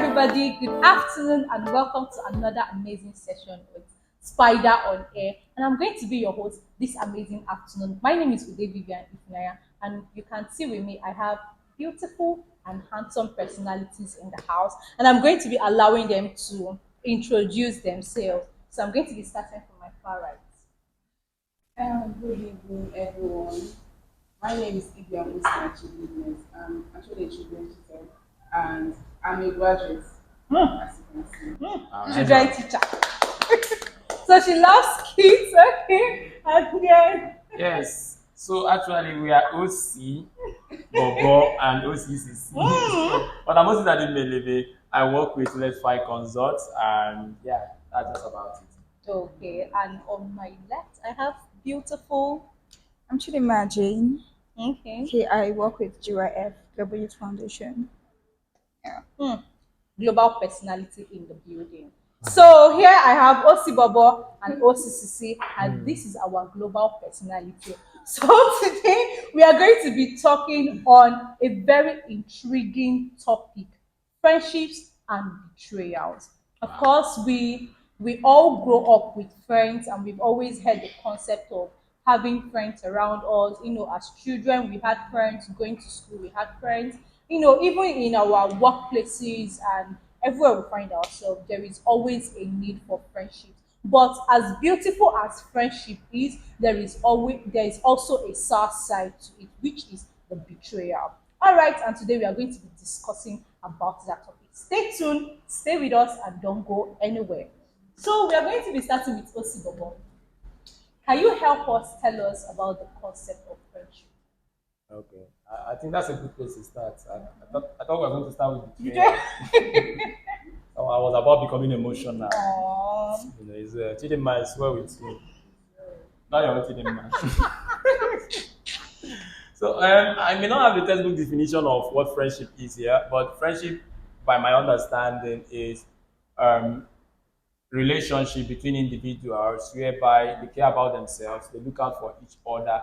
everybody, good afternoon, and welcome to another amazing session with Spider on Air. And I'm going to be your host this amazing afternoon. My name is Ude Vivian Ifnaya, and you can see with me, I have beautiful and handsome personalities in the house, and I'm going to be allowing them to introduce themselves. So I'm going to be starting from my far right. Good evening, everyone. My name is Ibia Musa Children's. I'm actually a children's teacher and I'm a graduate, as you can see. She's a dry teacher. So she loves kids, okay? And then Yes. So actually, we are OC, Bobo, and OCCC. But I'm also that in Meleve. I work with Let's Fight Consults, and yeah, that's just about it. okay, and on my left, I have beautiful. I'm Chidima Jane. Okay. Okay, I work with GYF Global Youth Foundation. Hmm. Global personality in the building. So here I have OC Bobo and OCCC, and this is our global personality. So today we are going to be talking on a very intriguing topic: friendships and betrayals. Of course, we all grow up with friends, and we've always had the concept of having friends around us. As children, we had friends going to school, we had friends, even in our workplaces and everywhere we find ourselves, there is always a need for friendship. But as beautiful as friendship is, there is also a sad side to it, which is the betrayal. All right, and today we are going to be discussing about that topic. Stay tuned, stay with us, and don't go anywhere. So we are going to be starting with Osi Bobo. Can you help us tell us about the concept of friendship? Okay. I think that's a good place to start. I thought we were going to start with Betrayal. betrayal. So I was about becoming emotional. Aww. It's Chidinma, I swear with you. Now you're Chidinma. So I may not have the textbook definition of what friendship is here, but friendship, by my understanding, is um, relationship between individuals whereby they care about themselves, they look out for each other,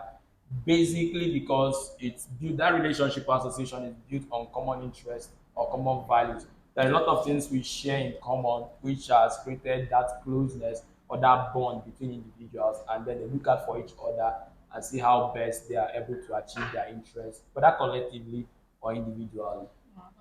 basically because that relationship or association is built on common interests or common values. There are a lot of things we share in common which has created that closeness or that bond between individuals, and then they look out for each other and see how best they are able to achieve their interests, whether collectively or individually.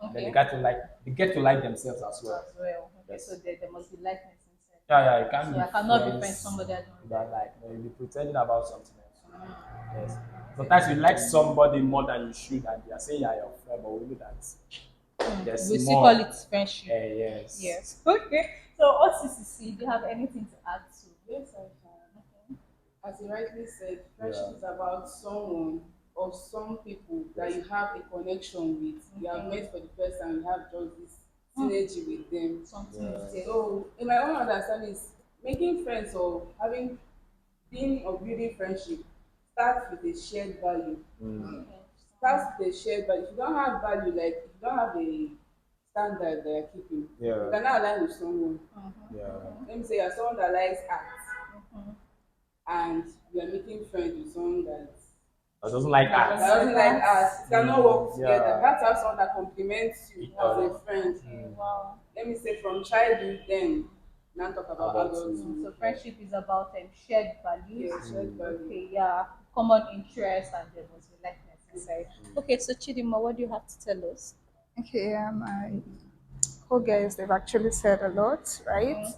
And then Okay. they get to like themselves as well. As well. Okay, Yes. so there must be likeness inside. Yeah, you can't So be I cannot be friends friends with somebody I don't that like. you'll be pretending about something else. Yes. Sometimes you like somebody more than you should, and they are saying you're your friend, but we know that there's We still more. call it friendship. Yes. Yes. Okay. So OCCC, do you have anything to add to? Yes, I can. As you rightly said, friendship Yeah. is about someone or some people that you have a connection with. You have met for the first time, you have just this synergy with them. Something Yeah. is there. So, in my own understanding, is making friends or being or building friendship starts with a shared value. Mm. Okay. Starts with a shared value. If you don't have value, like if you don't have a standard that you're keeping, you Yeah. cannot align with someone. Yeah. Let me say you're someone that likes art Mhm. and you're making friends with someone I doesn't like Yeah, that art. doesn't like art. You cannot work together. Yeah. You have to have someone that complements you Each as other. a friend. Okay, wow. Let me say from childhood, then now talk about Adulthood. adulthood. So friendship is about shared values. Yes, shared value. Okay, yeah, common interests, and there must be likeness inside. Okay, so Chidima, what do you have to tell us? Okay, my co-guys, they've actually said a lot, right? Mhm.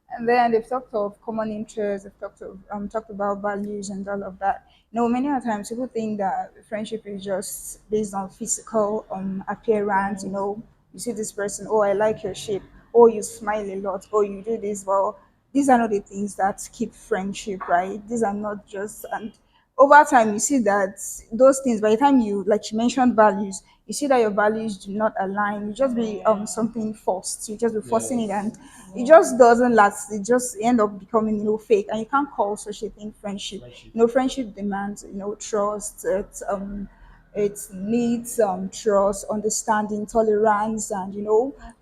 And then they've talked of common interests, they've talked about values and all of that. Many a times people think that friendship is just based on physical appearance. You see this person, oh, I like your shape, oh, you smile a lot, oh, you do this. Well, these are not the things that keep friendship, right? These are not just, and over time you see that those things, by the time you, like you mentioned, values, you see that your values do not align. You just be something forced, you just be forcing it, Yes. and it just doesn't last. It just end up becoming fake, and you can't call such a thing friendship. Friendship. Friendship demands trust. It needs trust, understanding, tolerance, and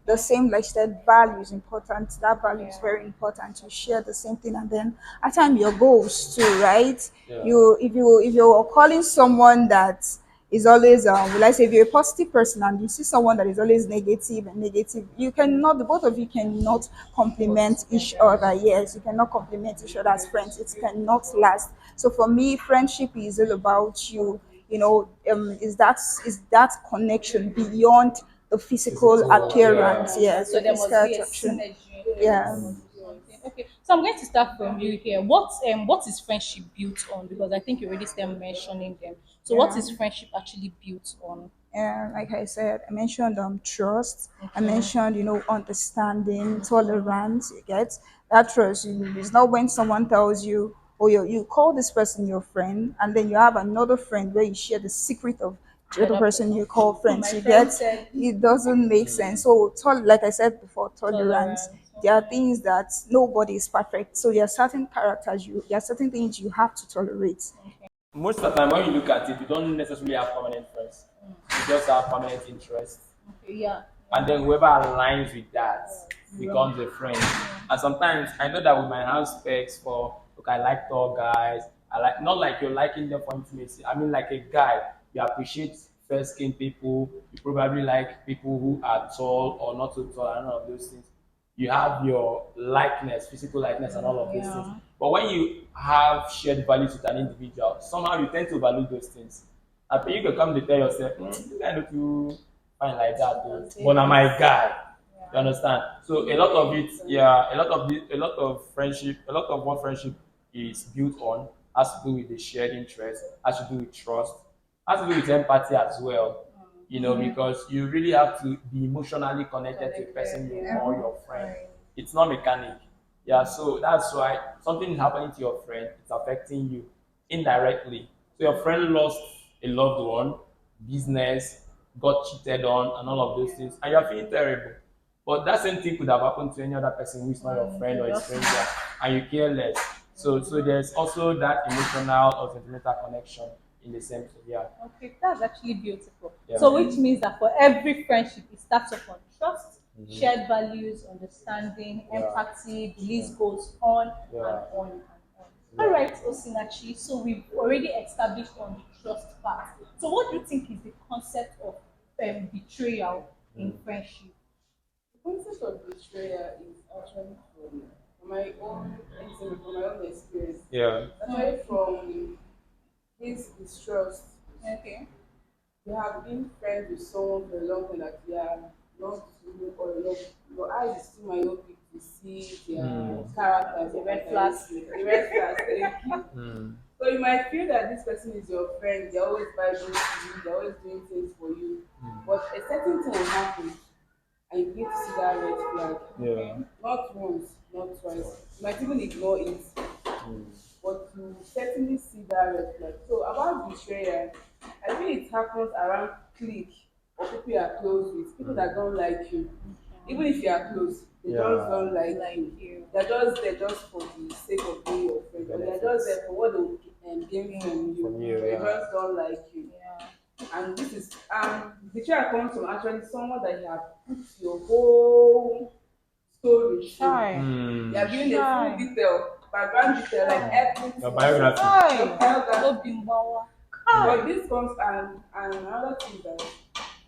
the same, like I said, value is important. That value is very important. You share the same thing, and then at time your goals too, right? Yeah. If you're calling someone that is always will I say, if you're a positive person and you see someone that is always negative and negative, you cannot, the both of you cannot complement each other. Yes, you cannot complement each other as friends. It cannot last. So for me, friendship is all about you. Is that connection beyond the physical appearance? Yes, So the there must physical be a attraction. synergy. Yeah. Something. Okay, so I'm going to start from you here. What is friendship built on? Because I think you already started mentioning them. So what Yeah. is friendship actually built on? And like I said, I mentioned trust. I mentioned, understanding, tolerance. You get that trust. It's not when someone tells you, oh, you call this person your friend, and then you have another friend where you share the secret of the other person you call friends. My You friend get said it doesn't make sense. So, like I said before, tolerance. tolerance. There are things that nobody is perfect. So there are certain characters there are certain things you have to tolerate. Most of the time, when you look at it, you don't necessarily have permanent friends. You just have permanent interests. Okay, yeah. And then whoever aligns with that becomes a friend. And sometimes I know that we might have specs for, look, I like tall guys. I like, not like you're liking them for intimacy. I mean, like a guy, you appreciate fair skinned people. You probably like people who are tall or not so tall, and all of those things. You have your likeness, physical likeness, and all of those things. But when you have shared values with an individual, somehow you tend to value those things. I think you can come to tell yourself, this guy not too fine like that, though. But now my guy. You understand? So a lot of it, yeah, a lot of friendship, a lot of what friendship is built on has to do with the shared interest, has to do with trust, has to do with empathy as well. Because you really have to be emotionally connected to a person you call your friend. It's not mechanic. Yeah, so that's why something is happening to your friend, it's affecting you indirectly. So your friend lost a loved one, business, got cheated on, and all of those things, and you're feeling terrible. But that same thing could have happened to any other person who is not your friend or a stranger, and you care less. So there's also that emotional or sentimental connection in the same thing. Yeah. Okay, that's actually beautiful. Yeah. So, which means that for every friendship, it starts off on trust, shared values, understanding, Yeah. empathy. The list goes on Yeah. and on and on. Yeah. All right, Osinachi. So we've already established on the trust part. So, what do you think is the concept of betrayal in friendship? The concept of betrayal is actually from my own from my own experience. Yeah. Actually from this distrust. Okay. You have been friends with someone for a long time that you are not too or your eyes is too myopic to see their character, The red flags. The red flags, thank you. So you might feel that this person is your friend, they're always vibing to you, they're always doing things for you. But a certain thing will happen and you begin to see that red flag. Yeah. Not once, not twice. You might even ignore it. But you certainly see that red flag. So about betrayal, I think it happens around clique or people you are close with, people that don't like you. Even if you are close, they Yeah. just don't like Like you. you. They're just there just for the sake of being your friend, or they're just there for what they will gain from you. From you, They yeah. just don't like you. Yeah. And this is betrayal comes from actually someone that you have put your whole story through. Shy. You are giving a Shy. full detail, background detail, like everything. Your biography. Your biography. Hello, Bimbawa. But this comes and another thing that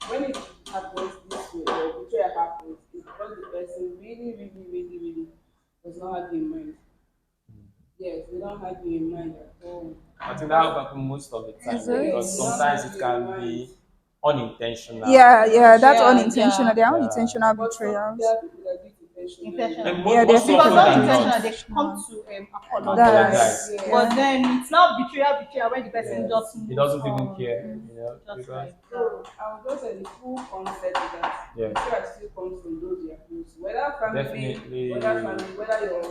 when it happens this way, or betrayal happens, it's because the person really does not have you in mind. Yes, they don't have you in mind at all. I think that will happen most of the time Is it? because sometimes it can be unintentional. Yeah, that's Yeah, unintentional. yeah. They are Yeah. unintentional But betrayals. there are people that do it intentionally. Intentional. And Yeah, most they're Because often people than that do unintentional, not, they come to apologize. apologize. Yeah. But then it's now betrayal when the person Yes. just He moves doesn't even on. care, Just because like So I would just say the full concept is that Yeah. betrayal still comes from those you are close to. Whether family, Definitely. whether your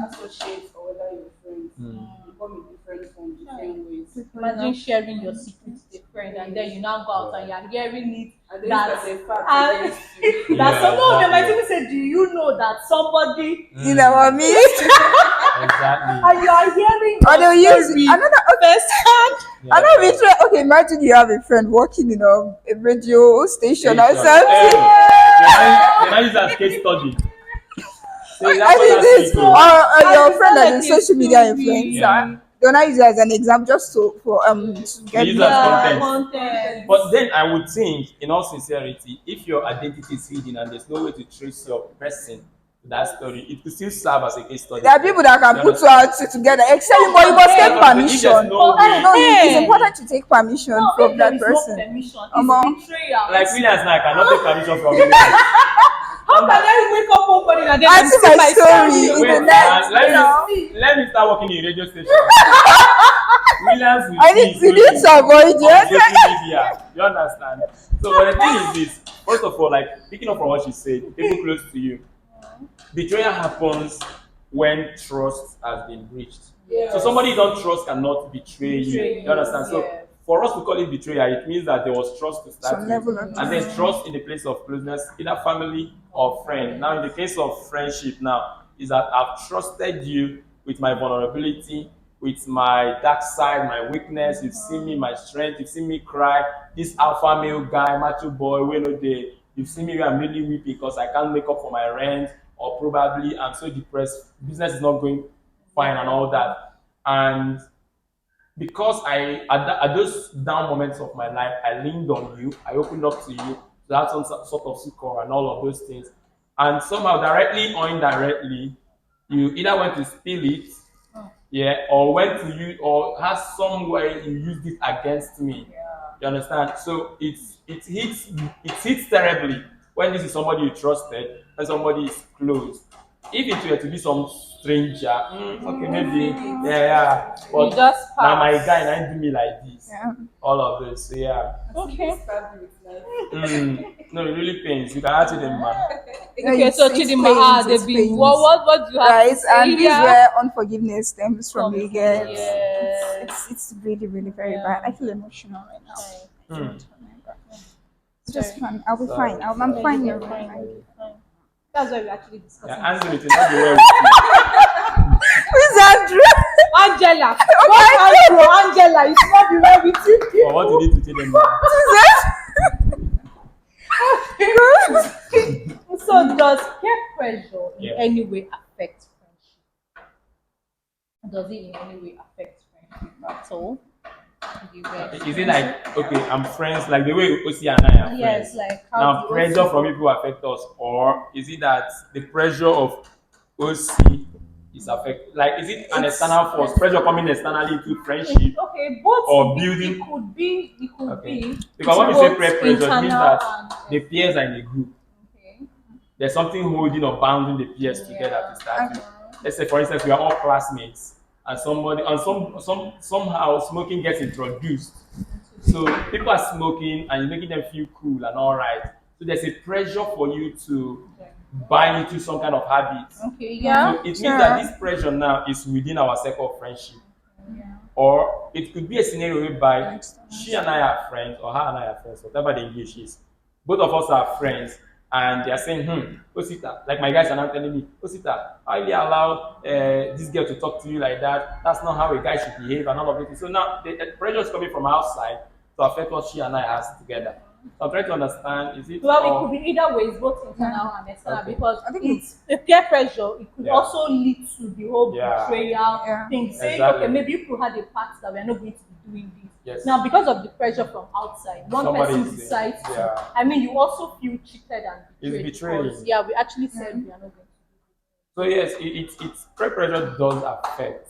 associates or whether your friends, you come in different forms, different ways. imagine sharing your secrets to a friend and then you now go out and you're hearing it And then that that's a fact and against you. that Yeah, some of them might exactly. even say, do you know that somebody You know what I mean? Exactly. and you are hearing Or they'll your use story another. first hand? Yeah. Another betray. Okay, imagine you have a friend working in a radio station or Hey, something. can I use that as case study? See, that's I what think that's this, people. or And your it's friend not that like is a social media story. influencer. Yeah. They'll not use it as an example just to get use as Yeah, content. content. But then I would think, in all sincerity, if your identity is hidden and there's no way to trace your person to that story, it could still serve as a case study. There are people that can You put two understand? and two together, except but you must Yeah, take If there's permission. no way, No, it's Hey. important to take permission No, from if there that is person. no permission, Omo. it's betrayal. like Williams now, I cannot take permission from Williams. How can I wake up one morning and then I I see see my story in Wait, the net. let You know? let me start working in a radio station. Williams will I see need it you need to avoid on it. social media. You understand? So, but the thing is this: first of all, like picking up from what she said, people close to you, betrayal happens when trust has been breached. Yes. So somebody you don't trust cannot betray you. Betray You understand? you, So yes. for us to call it betrayal, it means that there was trust to start Some with, level of and then trust in the place of closeness, either family or friend. Now, in the case of friendship, now is that I've trusted you with my vulnerability, with my dark side, my weakness. You've seen me, my strength. You've seen me cry. This alpha male guy, macho boy, we know they. You've seen me where I'm really weeping because I can't make up for my rent, or probably I'm so depressed. Business is not going fine and all that. And because at those down moments of my life, I leaned on you, I opened up to you, to have some sort of succor and all of those things. And somehow, directly or indirectly, you either went to steal it, yeah, or went to you, or has some way you used it against me. You understand? So it hits terribly when this is somebody you trusted and somebody is close. If it were to be some stranger, okay, maybe, yeah. You But just now my pass. guy and I do me like this, Yeah. all of this, so yeah. Okay. No, it really pains. You can ask it in man. Okay, so It's Chidima, pains, it's they've been pains. what do you have Right, to say and this is here? where unforgiveness stems from. You get Yes. it's really really very Yeah. bad. I feel emotional right now. Hmm. It's just Sorry. fun. I'll be Sorry, fine. I'm sorry. fine. You're You're fine. fine. Fine. That's why we're actually discussing. Yeah, Andrew, it will not be well with Who's Andrew? Angela. What Andrew? Angela, it's not the way with you. you. For what you did to tell them now. So does peer pressure in Yeah. any way affect friendship? Does it in any way affect friendship at all? Do you guys- Is it like, okay, I'm friends, like the way Osi and I are Yes, friends? like how Now, do pressure Osi- from people affect us, or is it that the pressure of OC is affect? Like, is it an external force, pressure coming externally into friendship? Okay, both Or it- building- It could be. It could Okay. be. Because when we say both peer pressure, it means internal that and the peers are in a group. okay. There's something holding or bounding the peers together to start with. Uh-huh. Let's say, for instance, we are all classmates, and somebody, and somehow smoking gets introduced. So people are smoking, and you're making them feel cool and all right. So there's a pressure for you to buy into some kind of habit. Okay, yeah. So it means Yeah. that this pressure now is within our circle of friendship. Or it could be a scenario whereby she and I are friends, or her and I are friends, whatever the English is. Both of us are friends, and they are saying, Osita, like my guys are now telling me, Osita, how you allow this girl to talk to you like that? That's not how a guy should behave, and all of it. So now the pressure is coming from outside to affect what she and I has together. So I'm trying to understand, is it Well, it all- could be either ways, both internal and external, Okay. because I think it's a peer pressure. It could Yeah. also lead to the whole Yeah. betrayal Yeah. thing. Saying, Exactly. okay, maybe people had a part that we're not going to be doing this. Yes. Now, because of the pressure from outside, one Somebody person is- decides to. yeah. I mean, you also feel cheated and It's betrayed. betraying. because, yeah, we actually said we are not going to. So yes, it's peer pressure does affect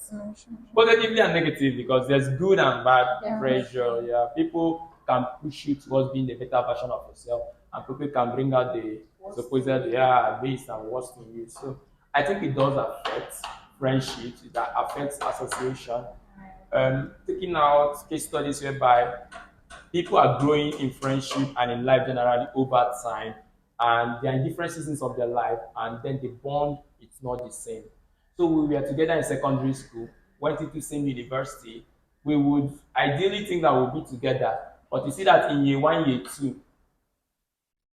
positively and negative, because there's good and bad Yeah. pressure. Yeah, people can push you towards being a better version of yourself, and people can bring out the supposed base and worst in you. So I think it does affect friendships. It affects association. Taking out case studies whereby people are growing in friendship and in life generally over time, and they are in different seasons of their life, and then the bond it's not the same. So we were together in secondary school, went into same university. We would ideally think that we'll be together, but you see that in year one, year two,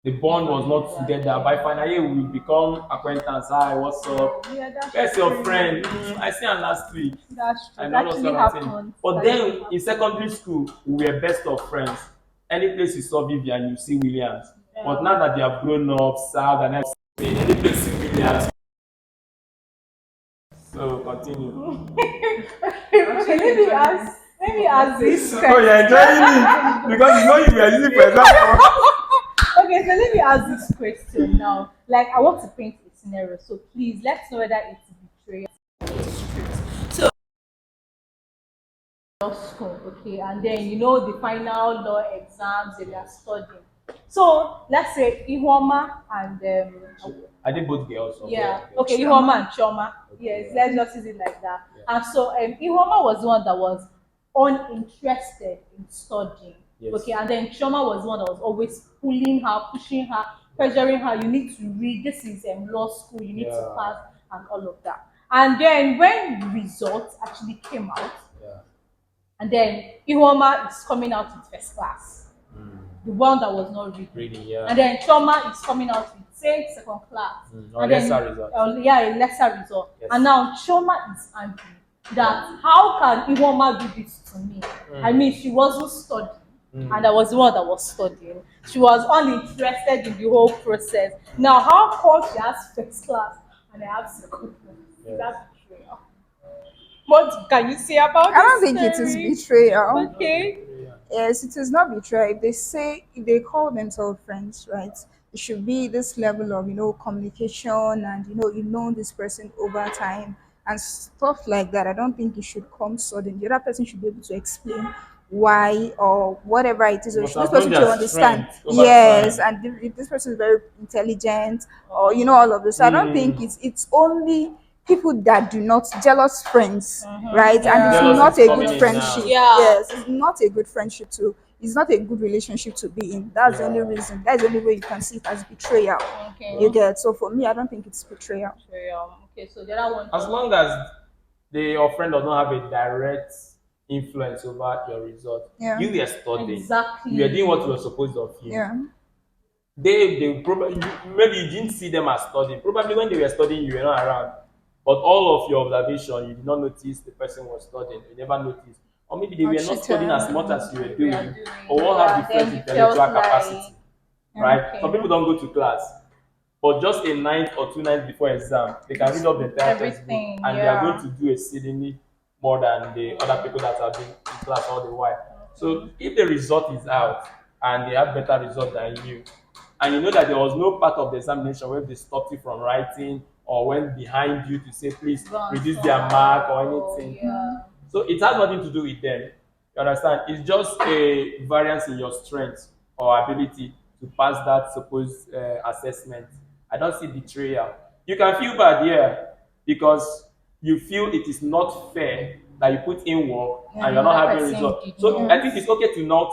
the bond was not together. By final year, we become acquaintance. Hi, what's up? Yeah, that's Where's your true. friend? I see him last week. That's true. I It know that's actually what I'm saying. happens. But That then actually in happens. secondary school, we were best of friends. Any place you saw Vivian, you see Williams. But now that they have grown up, sad, and everything, any place you see Williams. So continue. Okay, let me ask this Oh, you're question. enjoying it because you know you were using for example. Okay, so let me ask this question now. Like, I want to paint a scenario, so please let's know whether it's betrayal. So, law school, okay, and then the final law exams they are studying. So, let's say Ihoma and I think both girls. Or yeah, both okay, girls. Ihoma and Choma. Okay, Yes, yeah. let's just use it like that. Yeah. And so, Ihoma was the one that was uninterested in studying. Yes. Okay, and then Choma was the one that was always pulling her, pushing her, pressuring her. You need to read. This is law school. You need to Yeah. pass and all of that. And then when the results actually came out, Yeah. and then Ihoma is coming out with first class, the one that was not reading. Reading, yeah. And then Choma is coming out with say second class. Or And then, lesser result. yeah, a lesser result. Yes. And now Choma is angry that how can Ihoma do this to me? I mean, she wasn't studying. And I was the one that was studying. She was uninterested in the whole process. Now, how come she has first class and I have second class? Yes. That's betrayal. What can you say about I don't this think it is story? betrayal. Okay. Yes, it is not betrayal. If they say, if they call themselves friends, right? It should be this level of communication, and you know this person over time and stuff like that. I don't think it should come sudden. The other person should be able to explain why or whatever it is. Or Must this have known person should their understand. strength over Yes, time. and if this person is very intelligent or all of this. So I don't think it's only people that do not jealous friends, right? And it's Jealous not is a coming good in friendship. now. Yeah. Yes, it's not a good friendship to. It's not a good relationship to be in. That's the only reason. That's the only way you can see it as betrayal. Okay. You get. So for me, I don't think it's betrayal. Okay, so the other one. As long as your friend does not have a direct influence over your result, Yeah. you were studying. Exactly. You were doing what you were supposed to feel. Yeah. They probably maybe you didn't see them as studying. Probably when they were studying, you were not around. But all of your observation, you did not notice the person was studying. You never noticed. Or maybe they Or were not studying as much as you were doing, doing. or all have different Then you intellectual felt like- capacity. Right? Okay. Some people don't go to class, but just a night or 2 nights before exam, they can read up the entire textbook, Everything, and they are yeah. going to do exceedingly more than the other people that have been in class all the while. So if the result is out and they have better result than you, and you know that there was no part of the examination where they stopped you from writing or went behind you to say please Go and reduce solve. their mark or anything. Yeah. So it has nothing to do with them. You understand? It's just a variance in your strength or ability to pass that supposed assessment. I don't see betrayal. You can feel bad, yeah, because you feel it is not fair that you put in work and you're not another having person results. did So not. I think it's okay to not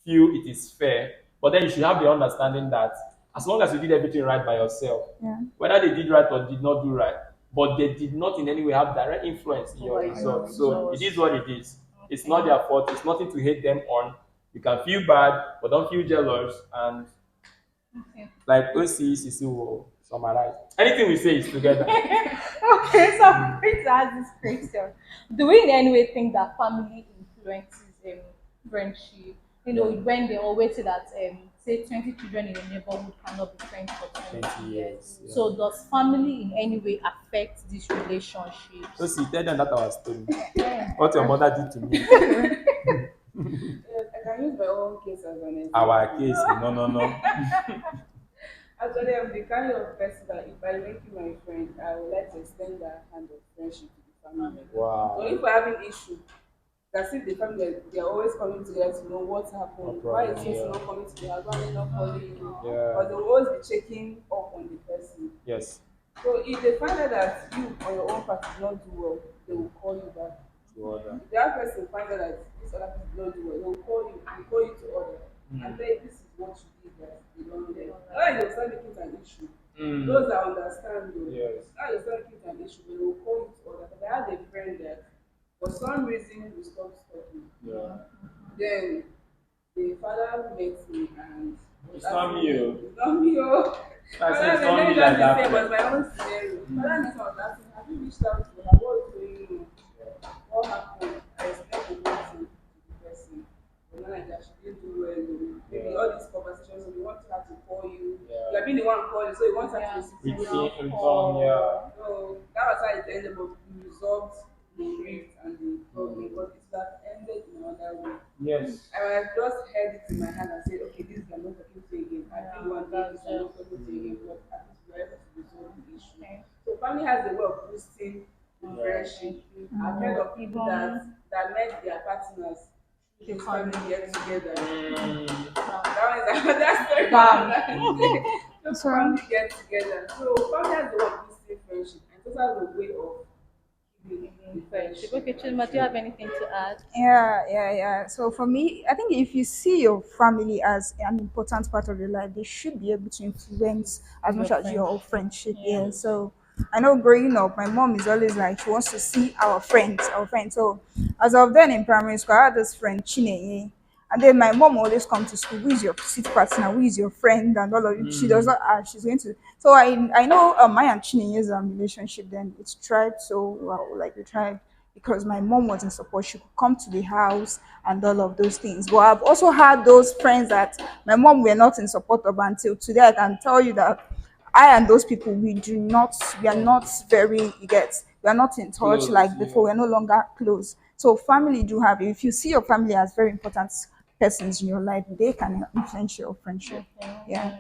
feel it is fair, but then you should have the understanding that as long as you did everything right by yourself, Yeah. whether they did right or did not do right, but they did not in any way have direct influence in your Over your results. So it results. is what it is. It's not their fault. It's nothing to hate them on. You can feel bad, but don't feel jealous. And Okay. like OCCC will summarize. Anything we say is together. Okay, so I'm going to ask this question. Do we in any way think that family influences friendship? When they always say that say 20 children in a neighborhood cannot be friends for 20 20 years. Yeah. So does family in any way affect these relationships? OC, tell them that our story. What your mother did to me. Yes, I can use my own case as an example. Our case, no. Actually, I'm the kind of person that if I make you my friend, I would like to extend that kind of friendship to the family. Wow. So if we're having issue, that's if the family they're always coming together to know what's happened. No Why problem, is this yeah. not coming to the house? Why are they not calling you? Yeah. But they will always be checking up on the person. Yes. So if they find out that you on your own part did not do well, they will call you back. To order. If the other person finds out that this other person did not do well, they will call you to order and tell you this is what you did that you don't do. Now you start making it an issue. Those that understand you. Yes. Now you start making it an issue, they will call you to order. But I had a friend that for some reason we stopped talking. Yeah. Then the father met me and It's not me, oh. It's not me, oh. I said, it's Father, not let me me like just that. say, was my own scenario. Father met me was asking, have you reached out to her? What's going on? What happened? I explained the whole thing to the person. But not like that she didn't do well. Maybe all these conversations, so you want her to call you. Yeah. You have been the one calling, so you want her to Return, yeah. So that was how it ended up. We resolved the rift and the problem. okay, this guy not talking to you again. I think one day this guy not talking to you again, but at least we're able to resolve the issue. So family has a way of boosting the friendship. I've heard of people that met their partners through this family get together. That one is another story for another day. Just So family get together. So family has a way of boosting friendship, and it's also a way of keeping the Friendship. friendship. Okay, Chima, do you have anything to add? yeah. So for me, I think if you see your family as an important part of your life, they should be able to influence as Your much as your friendship. friendship. Yeah. Yeah. So I know growing up, my mom is always like she wants to see our friends, our friends. So as of then in primary school, I had this friend Chineye. And then my mom always come to school. Who is your seat partner? Who is your friend? And all of it. She does not ask. She's going to. So I know my and Chineye's relationship. Then it's tried so well. Like we tried because my mom was in support. She could come to the house and all of those things. But I've also had those friends that my mom were not in support of until today. I can tell you that I and those people we are not very you get we are not in touch Close, like before. yeah. We're no longer close. So family do have if you see your family as very important persons in your life, they can influence your friendship. Yeah.